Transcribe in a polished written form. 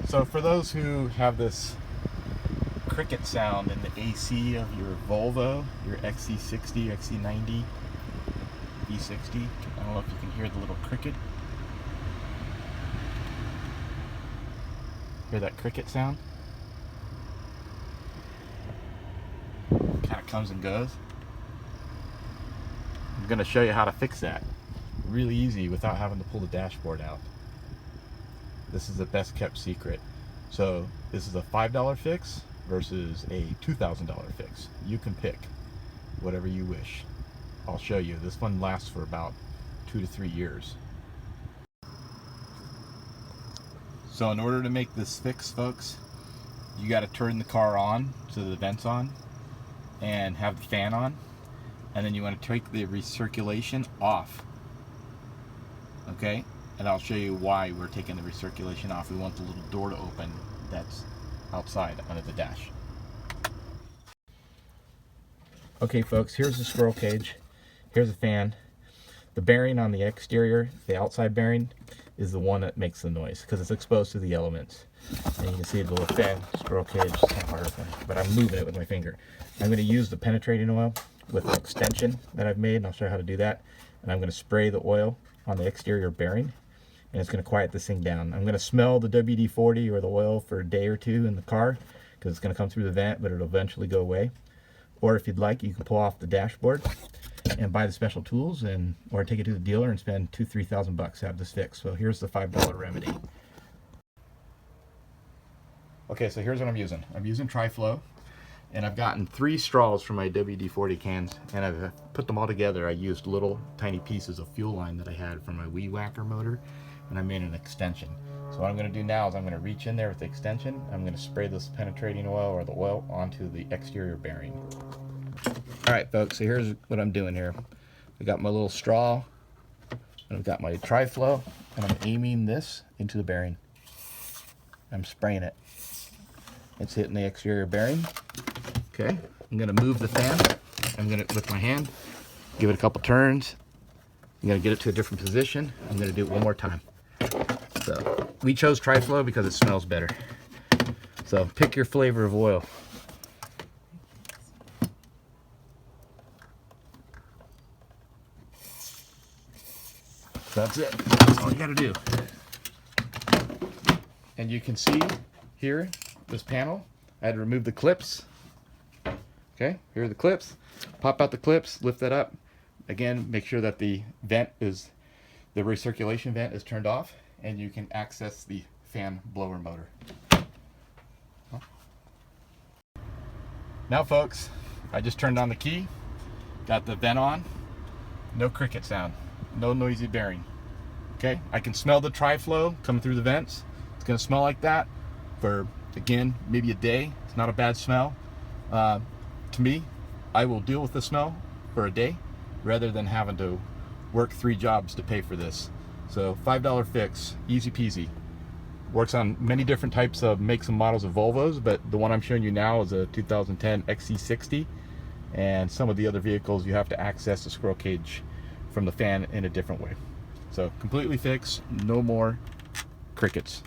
So for those who have this cricket sound in the AC of your Volvo, your XC60, XC90, V60, I don't know if you can hear the little cricket. Hear that cricket sound? Kind of comes and goes. I'm going to show you how to fix that. Really easy without having to pull the dashboard out. This is the best kept secret. So this is a $5 fix versus a $2,000 fix. You can pick whatever you wish. I'll show you. This one lasts for about 2 to 3 years. So in order to make this fix, folks, you got to turn the car on so the vent's on and have the fan on, and then you want to take the recirculation off. Okay, and I'll show you why we're taking the recirculation off. We want the little door to open that's outside under the dash. Okay folks, here's the squirrel cage, here's the fan. The bearing on the exterior, the outside bearing, is the one that makes the noise because it's exposed to the elements. And you can see the little fan, squirrel cage, it's kind of hard, but I'm moving it with my finger. I'm going to use the penetrating oil with an extension that I've made, and I'll show you how to do that. And I'm going to spray the oil on the exterior bearing, and it's going to quiet this thing down. I'm going to smell the WD-40 or the oil for a day or two in the car because it's going to come through the vent, but it'll eventually go away. Or if you'd like, you can pull off the dashboard and buy the special tools, or take it to the dealer and spend $2,000-3,000 to have this fixed. So here's the $5 remedy. Okay, so here's what I'm using. I'm using Tri-Flow, and I've gotten 3 straws from my WD-40 cans, and I've put them all together. I used little tiny pieces of fuel line that I had from my Weed Whacker motor, and I made an extension. So what I'm going to do now is I'm going to reach in there with the extension. I'm going to spray this penetrating oil or the oil onto the exterior bearing. Alright folks, so here's what I'm doing here. I got my little straw, and I've got my Tri-Flow, and I'm aiming this into the bearing. I'm spraying it. It's hitting the exterior bearing. Okay, I'm going to move the fan. I'm going to, with my hand, give it a couple turns. I'm going to get it to a different position. I'm going to do it one more time. So we chose Tri-Flow because it smells better. So pick your flavor of oil. That's it. That's all you gotta do. And you can see here, this panel, I had to remove the clips. Okay, here are the clips. Pop out the clips, lift that up. Again, make sure that the recirculation vent is turned off, and you can access the fan blower motor. Now folks, I just turned on the key, got the vent on, no cricket sound. No noisy bearing. Okay, I can smell the Tri-Flow coming through the vents. It's going to smell like that for, again, maybe a day. It's not a bad smell. To me, I will deal with the smell for a day rather than having to work 3 jobs to pay for this. So $5 fix, easy peasy. Works on many different types of makes and models of Volvos, but the one I'm showing you now is a 2010 XC60, and some of the other vehicles you have to access the squirrel cage from the fan in a different way. So completely fixed, no more crickets.